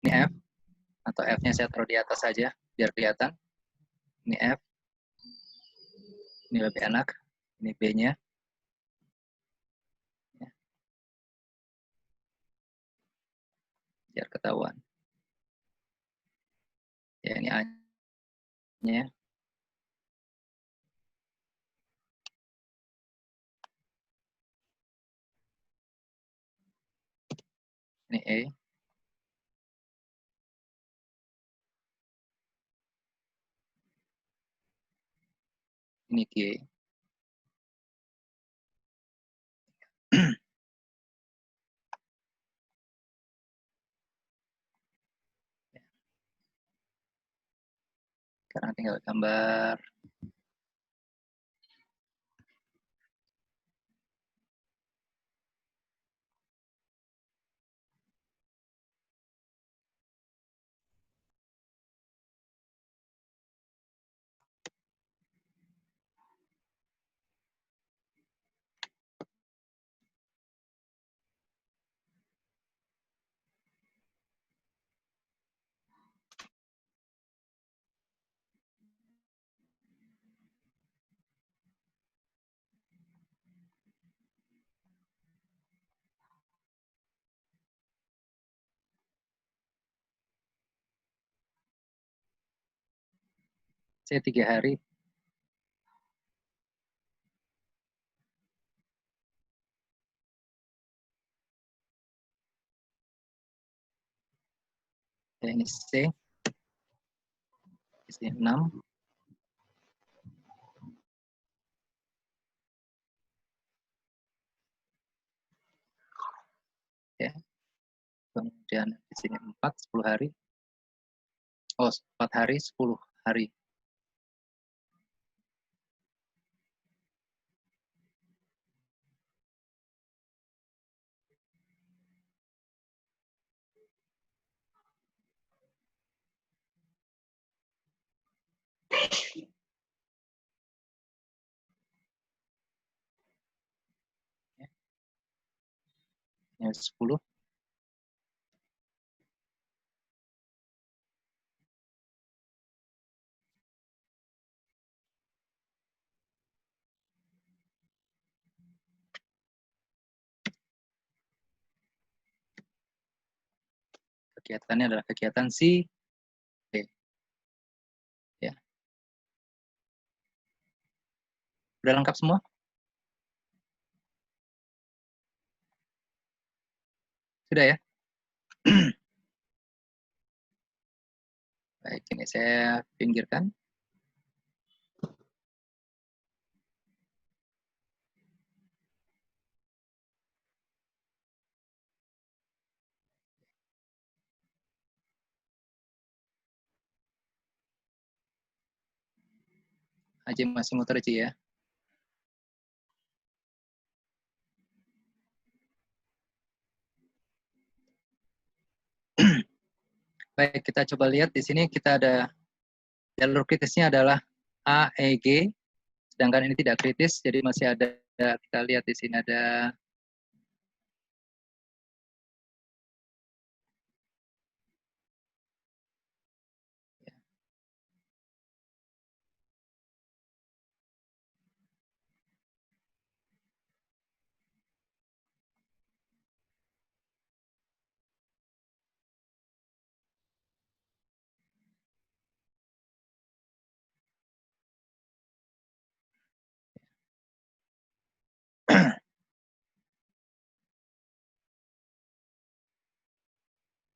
Ini F, atau F-nya saya taruh di atas saja, biar kelihatan. Ini F, ini lebih enak. Ini B-nya. Biar ketahuan. Ya, ini A-nya. Ini E. Ini G. Sekarang tinggal gambar. Saya 3 hari. Ya, ini C. Di sini 6. Ya. Kemudian di sini 4, 10 hari. Oh, 4 hari, 10 hari. Ya. Ini 10. Kegiatannya adalah kegiatan si D. Ya. Udah lengkap semua? Sudah ya? Baik, ini saya pinggirkan. Aji masih muter Ji ya. Baik, kita coba lihat di sini kita ada jalur kritisnya adalah A, E, G. Sedangkan ini tidak kritis, jadi masih ada, kita lihat di sini ada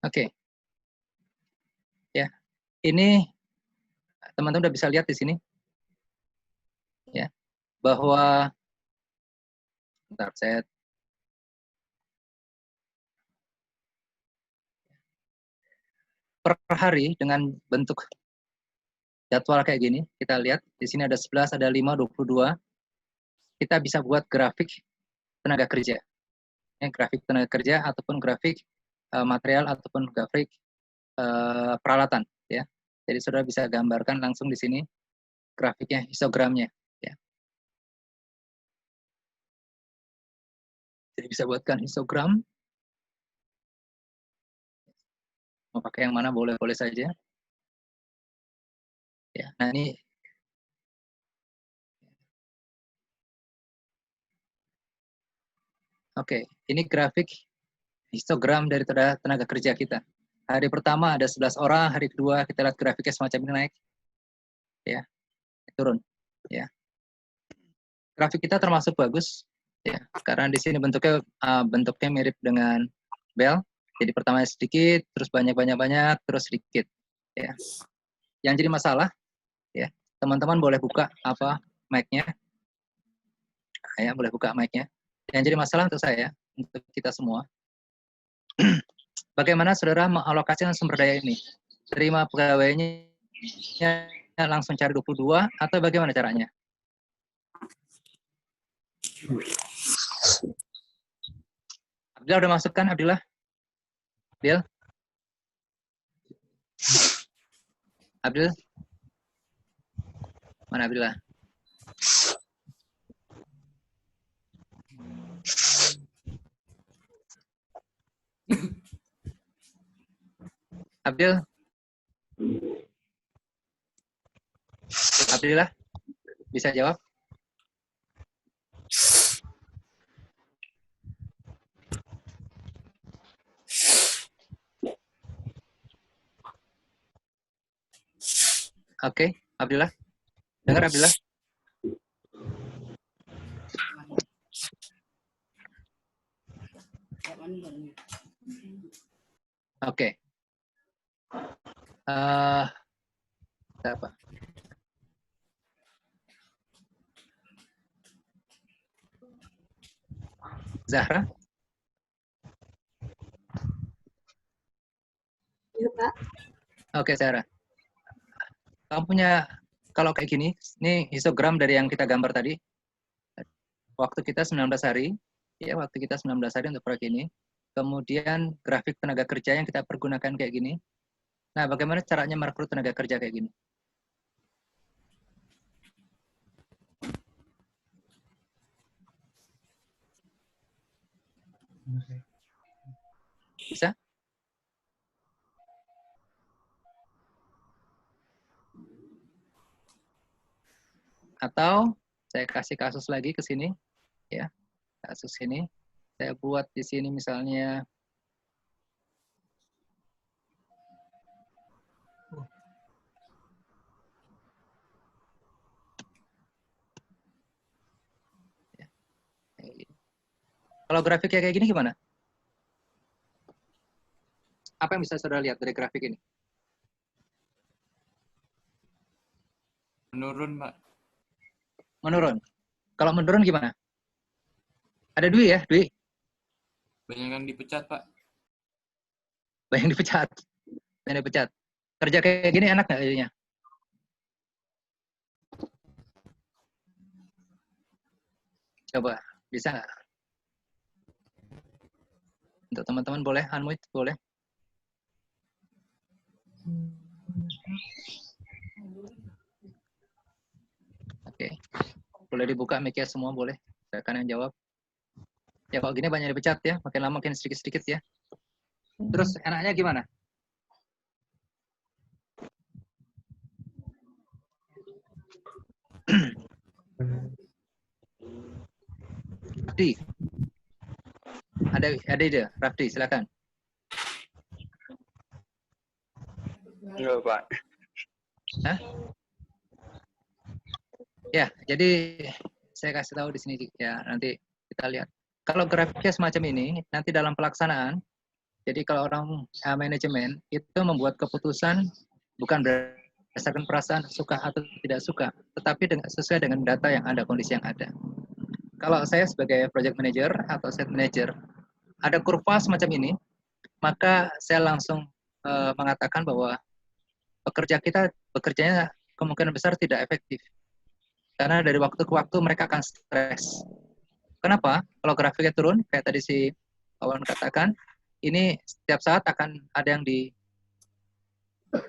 Oke. Ya. Ini teman-teman udah bisa lihat di sini ya, bahwa bentar, saya per hari dengan bentuk jadwal kayak gini, kita lihat di sini ada 11, ada 5, 22. Kita bisa buat grafik tenaga kerja. Ya, grafik tenaga kerja ataupun grafik material ataupun grafik peralatan ya. Jadi saudara bisa gambarkan langsung di sini grafiknya, histogramnya ya. Jadi bisa buatkan histogram. Mau pakai yang mana boleh-boleh saja. Ya, nah ini oke, ini grafik histogram dari tenaga kerja kita. Hari pertama ada 11 orang, hari kedua kita lihat grafiknya semacam ini naik, ya, turun, ya. Grafik kita termasuk bagus, ya, karena di sini bentuknya mirip dengan bell. Jadi pertama sedikit, terus banyak, terus sedikit, ya. Yang jadi masalah, ya, teman-teman boleh buka mic-nya, ya, boleh buka mic-nya. Yang jadi masalah untuk saya, untuk kita semua, bagaimana saudara mengalokasikan sumber daya ini? Terima pegawainya langsung cari 22 atau bagaimana caranya? Abdillah udah masuk kan, Abdillah? Abdil? Abdil? Mana Abdillah? Abdil? Abdillah? Bisa jawab? Oke, Abdillah. Dengar Abdillah? Oke. Apa? Zahra? Iya, Pak. Oke, Zahra. Kamu punya, kalau kayak gini, ini histogram dari yang kita gambar tadi. Waktu kita 19 hari, ya, waktu kita 19 hari untuk proyek ini. Kemudian grafik tenaga kerja yang kita pergunakan kayak gini. Nah, bagaimana caranya merekrut tenaga kerja kayak gini? Bisa? Atau saya kasih kasus lagi ke sini, ya, kasus ini. Saya buat di sini misalnya, ya, kalau grafiknya kayak gini gimana? Apa yang bisa saudara lihat dari grafik ini? Menurun, Pak. Menurun. Kalau menurun gimana? Ada Dwi ya, Dwi? Banyak yang dipecat, Pak. Banyak dipecat. Banyak dipecat. Kerja kayak gini enak nggak jadinya? Coba, bisa nggak? Untuk teman-teman boleh, unmute boleh. Oke. Boleh dibuka mic-nya semua, boleh. Silakan yang jawab. Ya kalau gini banyak dipecat ya, makin lama makin sedikit-sedikit ya. Terus enaknya gimana? Rafdi. Ada ide, Rafdi, silakan. Iya, Pak. Hah? Ya, jadi saya kasih tahu di sini ya, nanti kita lihat. Kalau grafiknya semacam ini, nanti dalam pelaksanaan, jadi kalau orang manajemen itu membuat keputusan bukan berdasarkan perasaan suka atau tidak suka, tetapi sesuai dengan data yang ada, kondisi yang ada. Kalau saya sebagai project manager atau set manager, ada kurva semacam ini, maka saya langsung mengatakan bahwa pekerja kita bekerjanya kemungkinan besar tidak efektif. Karena dari waktu ke waktu mereka akan stres. Kenapa? Kalau grafiknya turun, kayak tadi si kawan katakan, ini setiap saat akan ada yang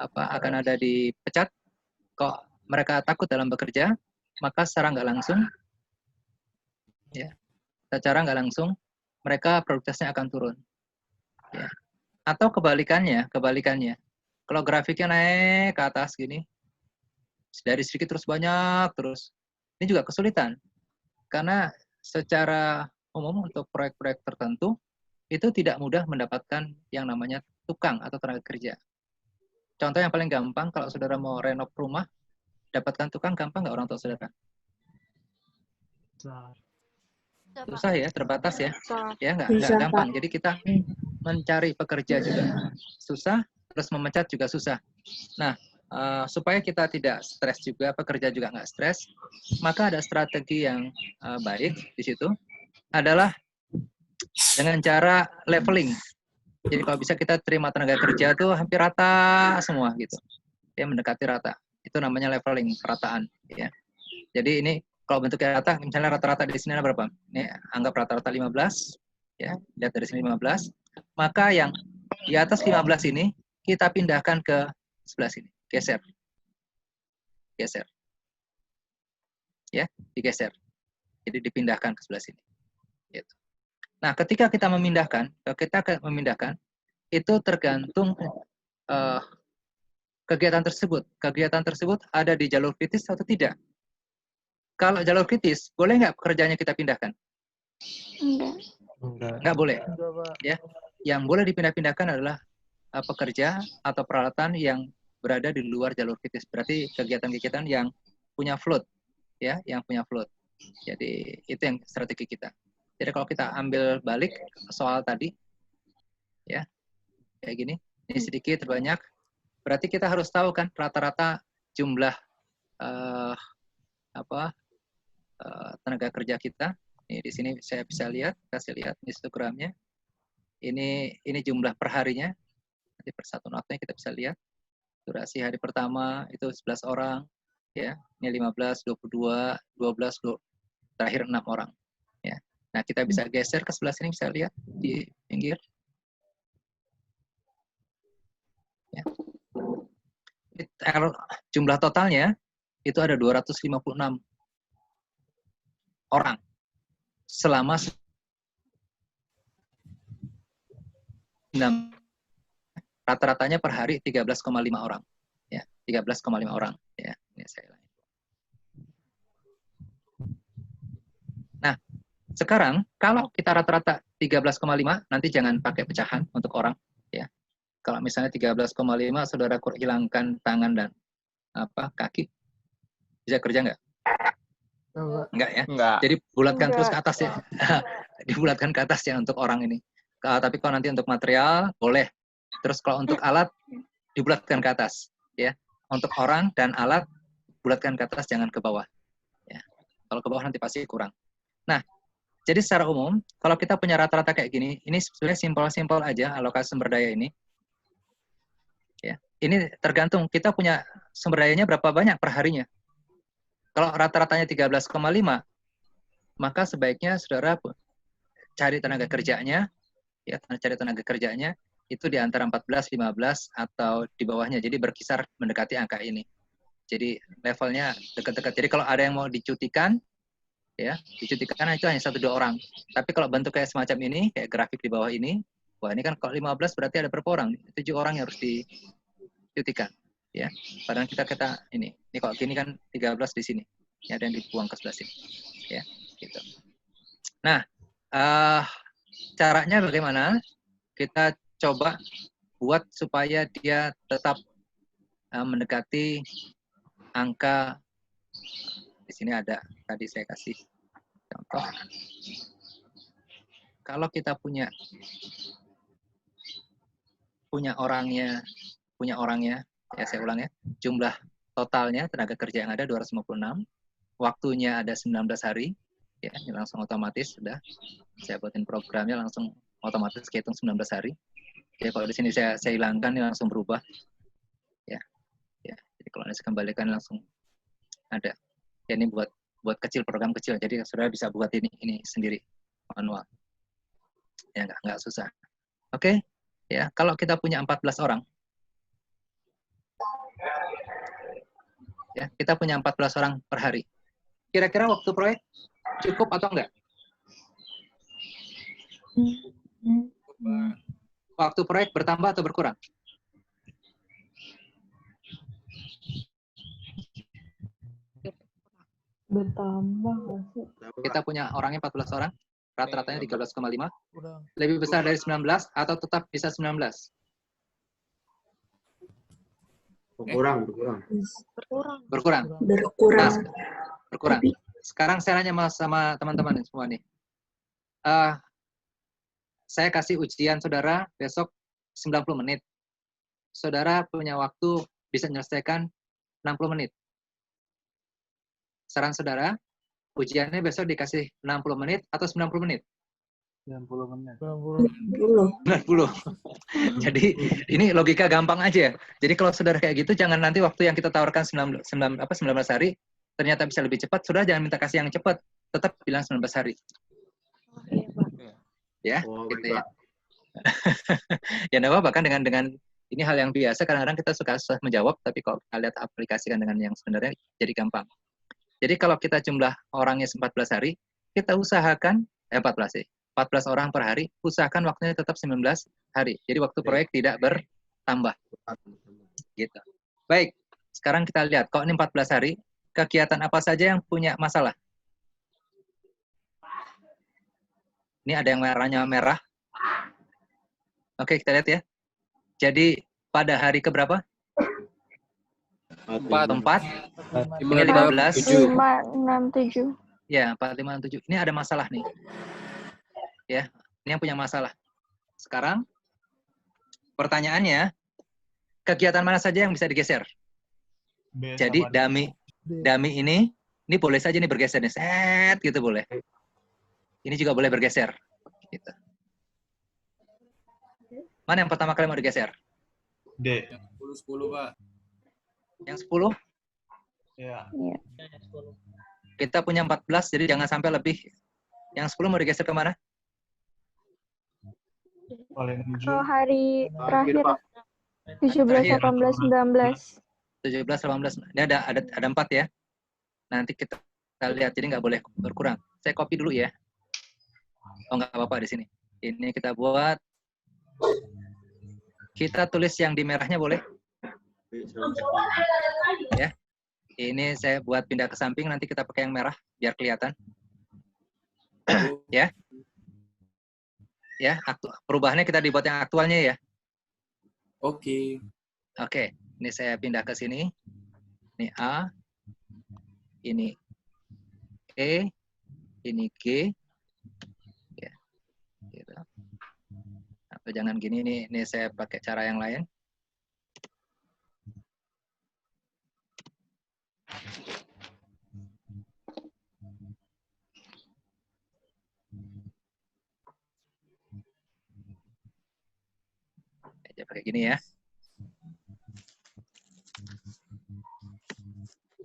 akan ada dipecat. Kok mereka takut dalam bekerja, maka secara nggak langsung, ya, secara nggak langsung, mereka produktivitasnya akan turun. Ya. Atau kebalikannya. Kalau grafiknya naik ke atas gini, dari sedikit terus banyak terus, ini juga kesulitan. Karena secara umum untuk proyek-proyek tertentu, itu tidak mudah mendapatkan yang namanya tukang atau tenaga kerja. Contoh yang paling gampang, kalau saudara mau renov rumah, dapatkan tukang gampang nggak orang tua saudara? Susah ya, terbatas ya. Ya nggak gampang. Jadi kita mencari pekerja juga susah, terus memecat juga susah. Nah, supaya kita tidak stres juga, pekerja juga nggak stres, maka ada strategi yang baik di situ adalah dengan cara leveling. Jadi kalau bisa kita terima tenaga kerja tuh hampir rata semua gitu. Ya mendekati rata. Itu namanya leveling, perataan ya. Jadi ini kalau bentuknya rata, misalnya rata-rata di sini ada berapa? Ini anggap rata-rata 15 ya. Lihat dari sini 15. Maka yang di atas 15 ini kita pindahkan ke sebelah sini. Geser. Ya, digeser. Jadi dipindahkan ke sebelah sini. Gitu. Nah, ketika kita memindahkan, itu tergantung kegiatan tersebut. Kegiatan tersebut ada di jalur kritis atau tidak. Kalau jalur kritis, boleh nggak pekerjaannya kita pindahkan? Nggak boleh. Ya, yang boleh dipindah-pindahkan adalah pekerja atau peralatan yang berada di luar jalur kritis. Berarti kegiatan-kegiatan yang punya float, ya, yang punya float. Jadi itu yang strategi kita. Jadi kalau kita ambil balik soal tadi, ya, kayak gini, ini sedikit terbanyak. Berarti kita harus tahu kan rata-rata jumlah tenaga kerja kita. Ini di sini saya bisa lihat, kasih lihat histogramnya. Ini jumlah per harinya. Nanti per satu notnya kita bisa lihat. Durasi hari pertama itu 11 orang, ya. Ini 15, 22, 12, terakhir 6 orang. Ya. Nah, kita bisa geser ke sebelah sini, bisa lihat di pinggir. Ya. Jumlah totalnya itu ada 256 orang selama rata-ratanya per hari 13,5 orang. Ya, 13,5 orang. Ya, ini saya ulangi. Nah, sekarang kalau kita rata-rata 13,5, nanti jangan pakai pecahan untuk orang. Ya, kalau misalnya 13,5, saudara hilangkan tangan dan kaki, bisa kerja nggak? Enggak ya? Enggak. Jadi bulatkan terus ke atas ya. Dibulatkan ke atas ya untuk orang ini. Tapi kalau nanti untuk material, boleh. Terus kalau untuk alat, dibulatkan ke atas. Ya. Untuk orang dan alat, bulatkan ke atas, jangan ke bawah. Ya. Kalau ke bawah nanti pasti kurang. Nah, jadi secara umum, kalau kita punya rata-rata kayak gini, ini sebenarnya simpel-simpel aja alokasi sumber daya ini. Ya. Ini tergantung kita punya sumber dayanya berapa banyak per harinya. Kalau rata-ratanya 13,5, maka sebaiknya saudara cari tenaga kerjanya, ya, cari tenaga kerjanya itu di antara 14, 15 atau di bawahnya. Jadi berkisar mendekati angka ini. Jadi levelnya dekat-dekat. Jadi kalau ada yang mau dicutikan, ya, dicutikan itu hanya 1-2 orang. Tapi kalau bentuk kayak semacam ini, kayak grafik di bawah ini, wah ini kan kalau 15 berarti ada berapa orang? 7 orang yang harus dicutikan. Ya, padahal kita ini kalau gini kan 13 di sini, ya, dan dibuang ke sebelah sini, ya, gitu. Nah, caranya bagaimana? Kita coba buat supaya dia tetap mendekati angka. Di sini ada tadi saya kasih contoh. Kalau kita punya orangnya, ya saya ulang ya, jumlah totalnya tenaga kerja yang ada 256, waktunya ada 19 hari, ya, ini langsung otomatis sudah. Saya buatin programnya langsung otomatis kehitung 19 hari. Ya, kalau di sini saya hilangkan, ini langsung berubah. Ya. Jadi kalau saya kembalikan langsung ada. Ya, ini buat kecil, program kecil. Jadi saudara bisa buat ini sendiri manual. Ya, nggak susah. Oke. Ya, kalau kita punya 14 orang. Ya, kita punya 14 orang per hari. Kira-kira waktu proyek cukup atau enggak? Waktu proyek bertambah atau berkurang? Bertambah nggak sih? Kita punya orangnya 14 orang, rata-ratanya 13,5. Lebih besar dari 19 atau tetap bisa 19? Berkurang. Berkurang. Berkurang. Nah, berkurang. Sekarang saya nanya sama teman-teman semua nih. Saya kasih ujian saudara besok 90 menit. Saudara punya waktu bisa menyelesaikan 60 menit. Saran saudara, ujiannya besok dikasih 60 menit atau 90 menit? 90 menit. 90. Jadi ini logika gampang aja. Jadi kalau saudara kayak gitu, jangan nanti waktu yang kita tawarkan 19 hari, ternyata bisa lebih cepat, saudara jangan minta kasih yang cepat. Tetap bilang 19 hari. Ya, gitu ya. Ya enggak apa-apa kan dengan ini hal yang biasa, kadang-kadang kita suka susah menjawab, tapi kalau kita lihat aplikasikan dengan yang sebenarnya jadi gampang. Jadi kalau kita jumlah orangnya 14 hari, kita usahakan 14 sih. 14 orang per hari, usahakan waktunya tetap 19 hari. Jadi waktu proyek tidak bertambah. Gitu. Baik, sekarang kita lihat, kalau ini 14 hari, kegiatan apa saja yang punya masalah? Ini ada yang warnanya merah. Oke, kita lihat ya. Jadi pada hari keberapa? 4. Ini 15. 5, 6, 7. Ya, 4, 5, 7. Ini ada masalah nih. Ya, ini yang punya masalah. Sekarang, pertanyaannya, kegiatan mana saja yang bisa digeser? Jadi, dummy ini boleh saja nih bergeser nih. Set, gitu boleh. Ini juga boleh bergeser. Gitu. Mana yang pertama kali mau digeser? D. 10, Pak. Yang 10? Ya. Kita punya 14, jadi jangan sampai lebih. Yang 10 mau digeser kemana? Paling Ke hari terakhir. 17, Terakhir. 18, 19. 17, 18. Ini ada 4 ya. Nanti kita lihat, jadi nggak boleh berkurang. Saya copy dulu ya. Oh, nggak apa-apa di sini. Ini kita buat. Kita tulis yang di merahnya boleh? Ya. Ini saya buat pindah ke samping, nanti kita pakai yang merah, biar kelihatan. Ya. Ya, perubahannya kita dibuat yang aktualnya ya. Oke. Oke, ini saya pindah ke sini. Ini A, ini E, ini G. Ya, gitu. Atau jangan gini, ini saya pakai cara yang lain. Aja pakai gini ya.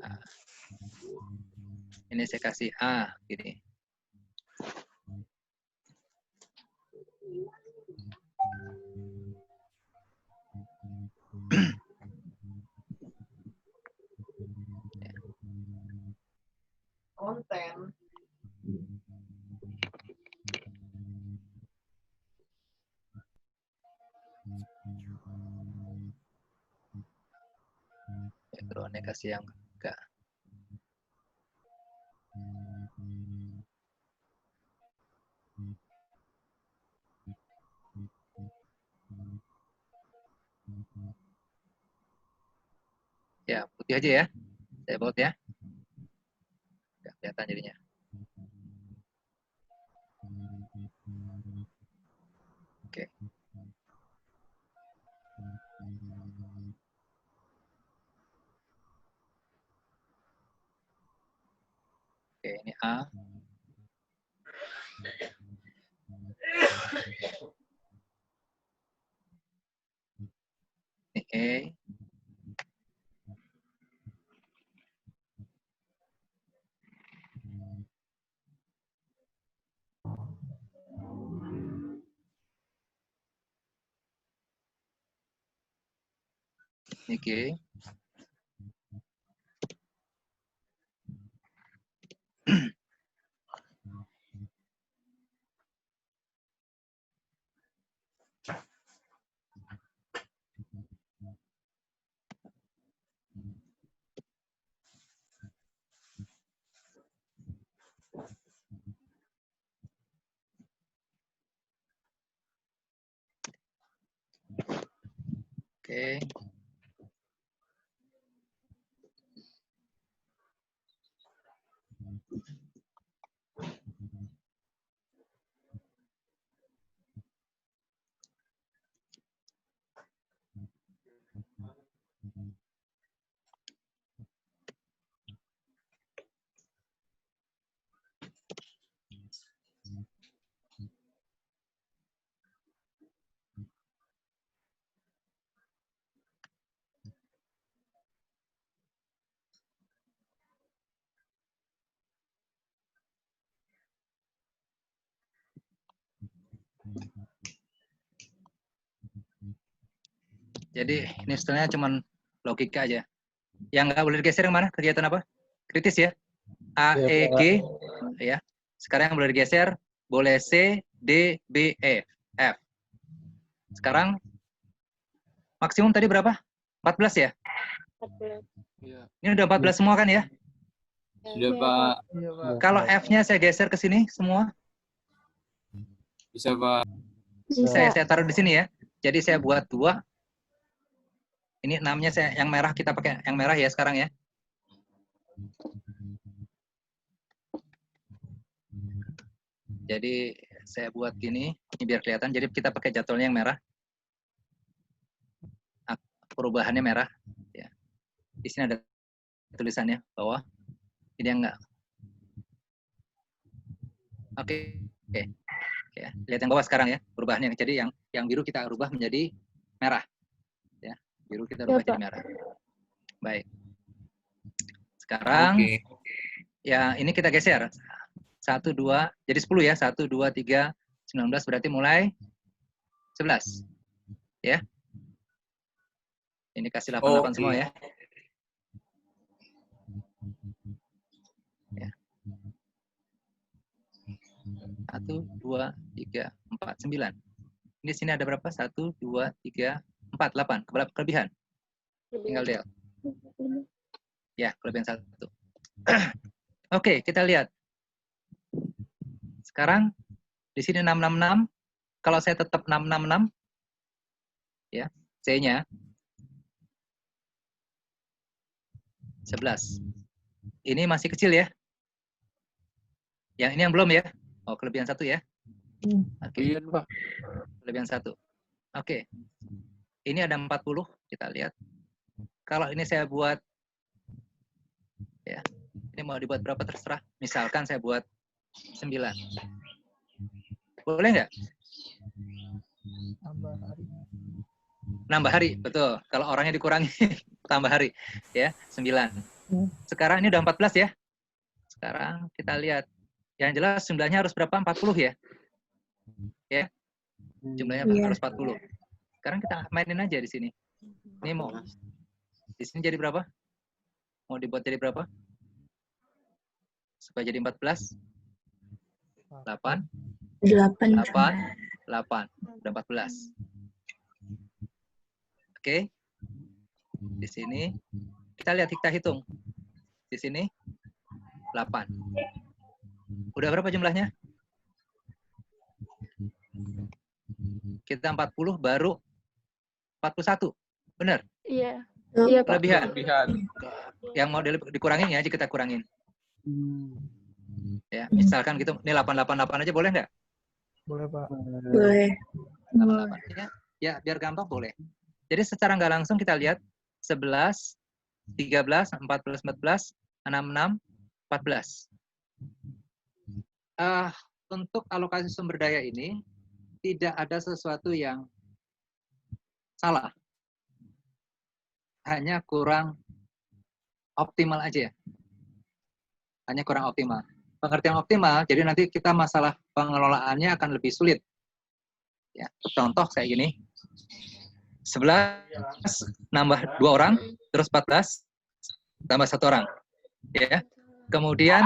Nah, ini saya kasih A, gini. Konten. Background-nya kasih yang enggak. Ya, putih aja ya. Saya baut ya. Nggak kelihatan jadinya. Oke. Oke, ini A. Ini E. Ini G. Oke. Jadi ini sebenarnya cuman logika aja. Yang nggak boleh digeser yang mana? Kegiatan apa? Kritis ya. A, E, G, ya. Sekarang yang boleh digeser, boleh C, D, B, E, F. Sekarang maksimum tadi berapa? 14 ya? 14. Iya. Ini udah 14 semua kan ya? Sudah, Pak. Kalau F-nya saya geser ke sini semua, Bisa, Pak. Bisa. saya taruh di sini ya. Jadi saya buat 2. Ini 6-nya saya yang merah, kita pakai yang merah ya sekarang ya. Jadi saya buat gini, ini biar kelihatan. Jadi kita pakai jadwalnya yang merah. Perubahannya merah. Ya. Di sini ada tulisannya bawah. Ini yang enggak. Oke. Ya, lihat yang bawah sekarang ya perubahannya. Jadi yang biru kita rubah menjadi merah. Ya, biru kita rubah jadi merah. Baik. Sekarang ya ini kita geser. 1, 2, jadi 10 ya. 1, 2, 3, 19 berarti mulai 11. Ya. Ini kasih 8 semua ya. Ya. 1, 2, 3, 4, 9. Ini sini ada berapa? 1, 2, 3, 4, 8. Kelebihan. Tinggal lihat. Ya, kelebihan 1. Oke, kita lihat. Sekarang di sini 666. Kalau saya tetap 666, ya, C-nya 11. Ini masih kecil ya. Yang ini yang belum ya. Oh, kelebihan 1 ya. Oke. Iya, Pak. Kelebihan 1. Oke. Ini ada 40, kita lihat. Kalau ini saya buat, ya, ini mau dibuat berapa terserah. Misalkan saya buat 9. Boleh nggak? Nambah hari, betul. Kalau orangnya dikurangi, tambah hari. Ya, 9. Sekarang ini udah 14 ya. Sekarang kita lihat. Yang jelas jumlahnya harus berapa? 40 ya. Ya. Jumlahnya harus 40. Sekarang kita mainin aja di sini. Ini mau di sini jadi berapa? Mau dibuat jadi berapa? Supaya jadi 14. 8. 8. Udah 14. Oke. Di sini kita hitung. Di sini 8. Udah berapa jumlahnya? Kita 40 baru 41. Benar? Iya. Iya, Pak. Kelebihan. Yang mau dikurangin ya aja kita kurangin. Ya, misalkan gitu, ini 888 aja boleh nggak? Boleh, Pak. Boleh. 88. Ya, biar gampang boleh. Jadi secara nggak langsung kita lihat 11, 13, 14, 14, 66, 14. Untuk alokasi sumber daya ini tidak ada sesuatu yang salah. Hanya kurang optimal aja. Hanya kurang optimal. Pengertian optimal, jadi nanti kita masalah pengelolaannya akan lebih sulit. Ya, contoh kayak gini. 11 nambah 2 orang, terus 14 tambah 1 orang. Ya. Kemudian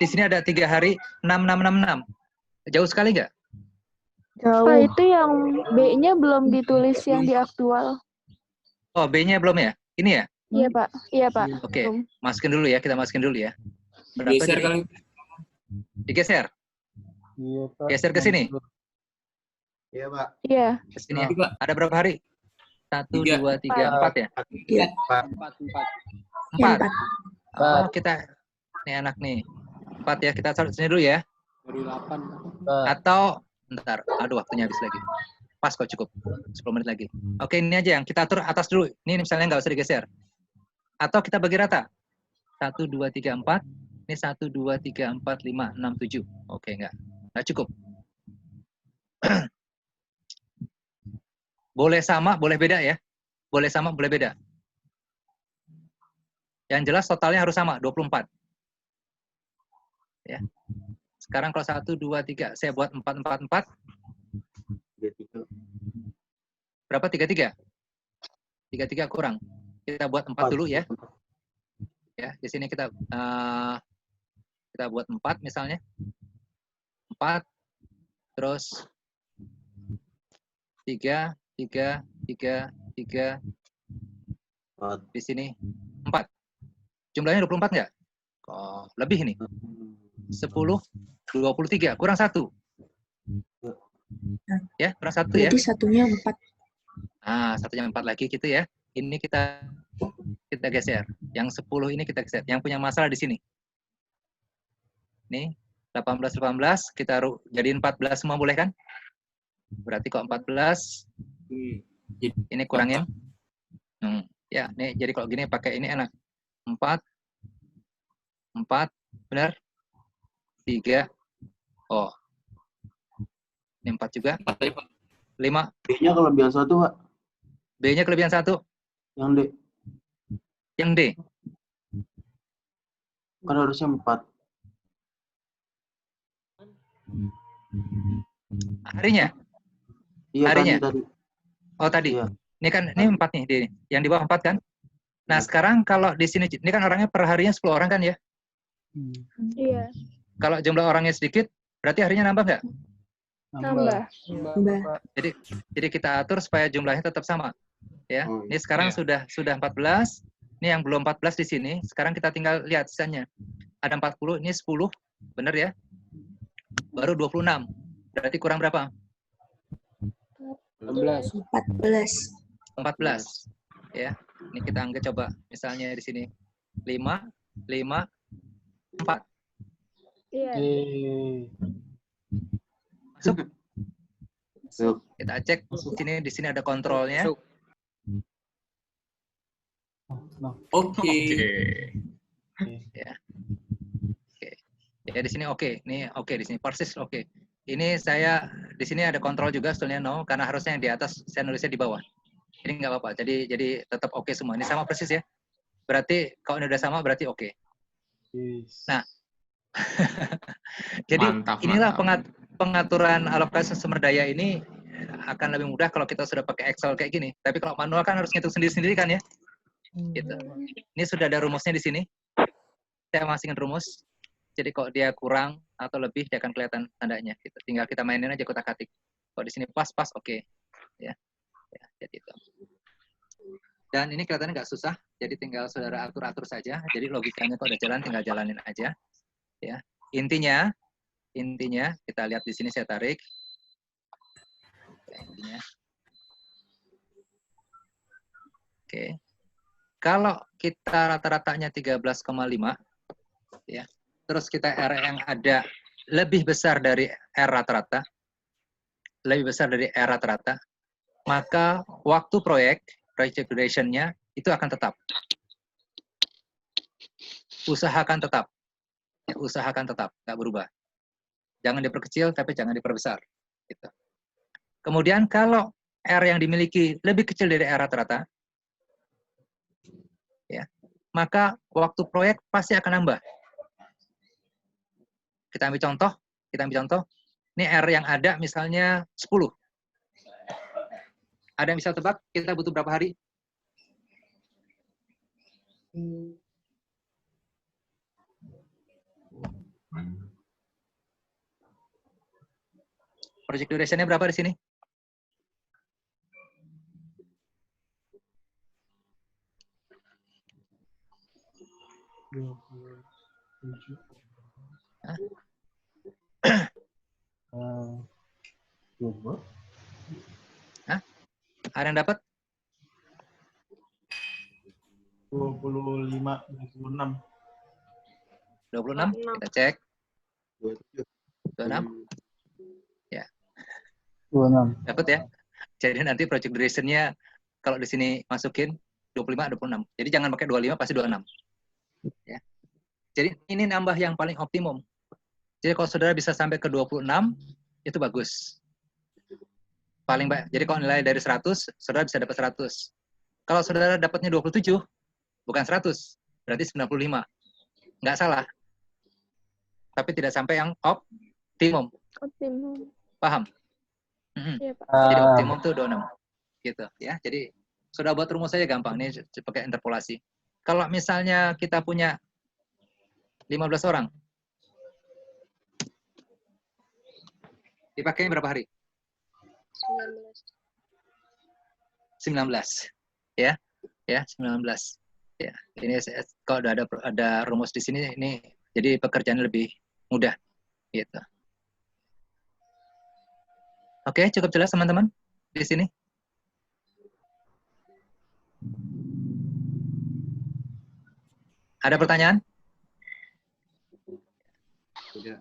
di sini ada 3 hari 6666. Jauh sekali nggak? Pak, itu yang B-nya belum ditulis yang di aktual. Oh, B-nya belum ya? Ini ya? Iya, Pak. Iya, Pak. Oke. Belum. Masukin dulu ya, kita masukin dulu ya. Berapa Geser jadi? kali. Digeser. Iya, Pak. Geser ke sini. Iya, Pak. Iya. Ke sini ya. Pak. Ada berapa hari? 1, Tiga. 2, 3, 4 ya? Iya. 4. Empat. Oh, kita ini enak nih. 4 ya, kita taruh sini dulu ya. Dari 8. Atau bentar, aduh waktunya habis lagi. Pas kok cukup. 10 menit lagi. Oke, ini aja yang kita atur atas dulu. Ini misalnya nggak usah digeser. Atau kita bagi rata. 1, 2, 3, 4. Ini 1, 2, 3, 4, 5, 6, 7. Oke, nggak cukup. Boleh sama, boleh beda ya. Boleh sama, boleh beda. Yang jelas totalnya harus sama, 24. Ya. Sekarang kalau 1, 2, 3, saya buat 4, 4, 4. Berapa 33? 33 kurang. Kita buat 4 dulu ya. Ya, di sini kita buat 4 misalnya. 4, terus 3, 3, 3, 3. Di sini 4. Jumlahnya 24 nggak? Oh, lebih ini. 10, 23, kurang 1. Ya, kurang 1 ya. Berarti satunya 4. Ah, satunya 4 lagi gitu ya. Ini kita geser. Yang 10 ini kita geser. Yang punya masalah di sini. Nih, 18, 18, kita jadiin 14 semua boleh kan? Berarti kok 14, ini kurangin. Ya, nih jadi kalau gini pakai ini enak. 4, benar? 3, oh. Ini 4 juga. 5. B-nya kelebihan 1, Pak. B-nya kelebihan 1. Yang D. Yang D. Kan harusnya 4. Harinya? Iya, Harinya? tadi. Oh, tadi. Iya. Ini kan, ini 4 nih. Yang di bawah 4 kan? Nah, sekarang kalau di sini, ini kan orangnya per harinya 10 orang kan ya? Iya. Kalau jumlah orangnya sedikit, berarti harinya nambah nggak? Nambah. Jadi kita atur supaya jumlahnya tetap sama. Ya, ini sekarang sudah 14. Ini yang belum 14 di sini. Sekarang kita tinggal lihat sisanya. Ada 40, ini 10, benar ya? Baru 26. Berarti kurang berapa? 16. 14. Ya. Ini kita anggap coba misalnya di sini 5, 4. Iya. Masuk. Masuk. Kita cek di sini ada kontrolnya. Oke. Ya. Oke. Ya di sini oke. Ini oke di sini persis oke. Ini saya di sini ada kontrol juga sebetulnya no karena harusnya yang di atas saya nulisnya di bawah. Ini nggak apa-apa. Jadi tetap oke semua. Ini sama persis ya. Berarti kalau ini udah sama berarti oke. Nah, jadi inilah pengaturan alokasi sumber daya ini akan lebih mudah kalau kita sudah pakai Excel kayak gini. Tapi kalau manual kan harus ngitung sendiri-sendiri kan ya. Gitu. Ini sudah ada rumusnya di sini. Saya masukin rumus. Jadi kalau dia kurang atau lebih dia akan kelihatan tandanya. Gitu. Tinggal kita mainin aja kotak-katik. Kalau di sini pas oke. Ya, jadi itu. Dan ini kelihatannya nggak susah. Jadi tinggal saudara atur-atur saja. Jadi logikanya kalau udah jalan tinggal jalanin aja. Ya. Intinya kita lihat di sini saya tarik. Intinya. Oke. Kalau kita rata-ratanya 13,5 ya. Terus kita R yang ada lebih besar dari R rata-rata. Lebih besar dari R rata-rata, maka waktu project duration-nya itu akan tetap. Usahakan tetap. Ya, usahakan tetap, nggak berubah. Jangan diperkecil, tapi jangan diperbesar. Gitu. Kemudian kalau R yang dimiliki lebih kecil dari R rata-rata, ya, maka waktu proyek pasti akan nambah. Kita ambil contoh. Ini R yang ada misalnya 10. Ada yang bisa tebak kita butuh berapa hari? Project duration-nya berapa di sini? Hah? Ada yang dapat? 25, 26. 26, kita cek. 27. 26, ya. 26. Dapat ya. Jadi nanti project duration-nya kalau di sini masukin 25, 26. Jadi jangan pakai 25, pasti 26. Ya. Jadi ini nambah yang paling optimum. Jadi kalau saudara bisa sampai ke 26, itu bagus. Paling baik. Jadi kalau nilai dari 100, saudara bisa dapat 100. Kalau saudara dapatnya 27, bukan 100, berarti 95. Nggak salah. Tapi tidak sampai yang optimum. Optimum. Paham? Iya, Pak. Jadi optimum itu 26. Gitu ya. Jadi sudah buat rumus saja gampang nih pakai interpolasi. Kalau misalnya kita punya 15 orang, dipakai berapa hari? 19. Ya. Ya, 19. Ya. Ini kalau ada rumus di sini ini jadi pekerjaan lebih mudah gitu. Oke, cukup jelas teman-teman di sini? Ada pertanyaan? Tidak.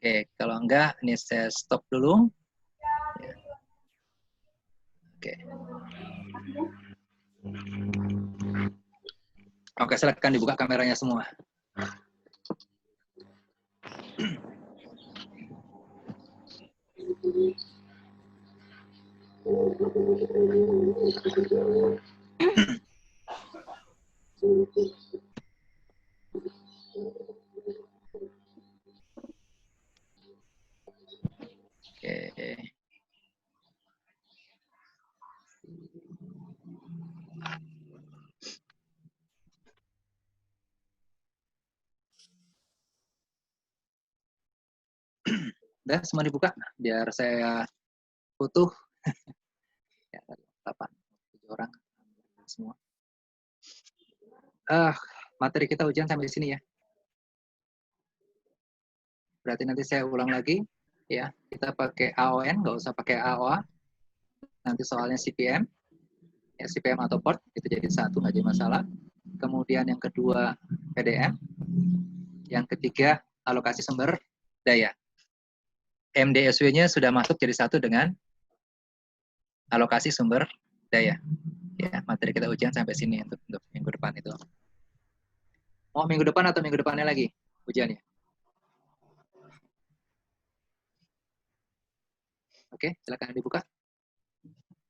Oke, kalau enggak, ini saya stop dulu. Oke. Oke, silakan dibuka kameranya semua. Oke. Udah semua dibuka biar saya utuh. Ya, 8 7 orang semua. Materi kita ujian sampai di sini ya. Berarti nanti saya ulang lagi ya. Kita pakai AON, nggak usah pakai AOA. Nanti soalnya CPM. Ya, CPM atau port itu jadi satu, nggak jadi masalah. Kemudian yang kedua PDM. Yang ketiga alokasi sumber daya. MDSW-nya sudah masuk jadi satu dengan alokasi sumber daya. Ya, materi kita ujian sampai sini untuk minggu depan itu. Mau minggu depan atau minggu depannya lagi ujiannya? Oke, silakan dibuka.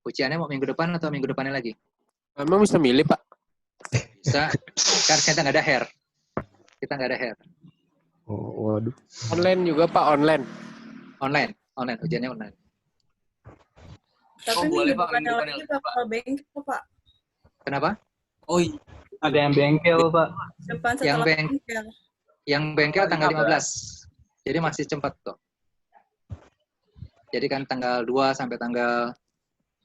Ujiannya mau minggu depan atau minggu depannya lagi? Emang bisa milih, Pak? Bisa, kan kita nggak ada hair. Kita nggak ada hair. Oh, waduh. Online juga, Pak, online. Online, ujiannya online. Tapi boleh Pak, minggu depan lagi bakal bengkel Pak. Kenapa? Oh, ada yang bengkel, Pak. Depan Yang setelah bengkel. bengkel. Yang bengkel tanggal 15. Jadi masih cepat kok. Jadi kan tanggal 2 sampai tanggal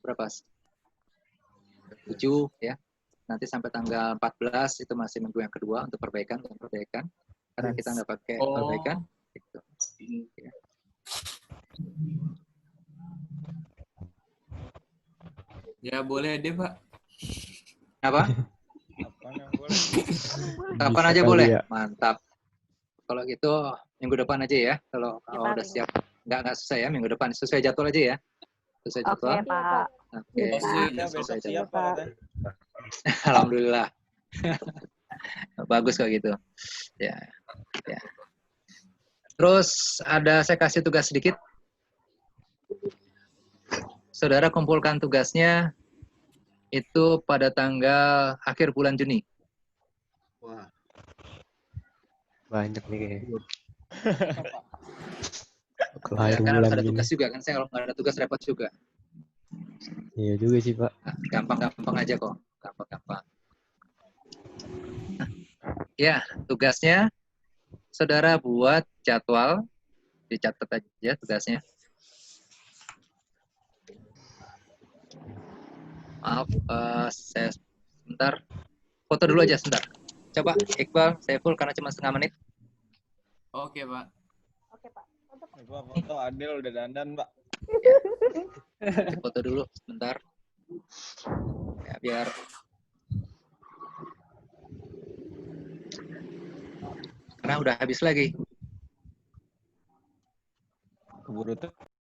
berapa? 7 ya. Nanti sampai tanggal 14 itu masih minggu yang kedua untuk perbaikan. Karena kita nggak pakai perbaikan. Gitu. Ya. Ya boleh deh, Pak. Apa? Kapan aja boleh. Ya. Mantap. Kalau gitu minggu depan aja ya. Kalau udah siap. Nggak susah ya minggu depan. Sesuai jadwal aja ya. Sesuai jadwal. Oke, Pak. Oke. Sesuai jadwal. Alhamdulillah. Bagus kok gitu. Ya. Ya. Terus saya kasih tugas sedikit. Saudara kumpulkan tugasnya itu pada tanggal akhir bulan Juni. Wah. Banyak nih kayaknya. Ya, kan harus ada tugas juga kan. Saya kalau nggak ada tugas repot juga. Iya juga sih, Pak. Nah, gampang aja kok. Gampang. Ya, tugasnya saudara buat jadwal. Dicatat aja tugasnya. Maaf, saya sebentar. Foto dulu aja sebentar. Coba Iqbal, Saiful karena cuma setengah menit. Oke, Pak. Oke, Pak. Foto Adil udah dandan, Pak. Foto dulu sebentar. Ya, biar Karena udah habis lagi. Keburu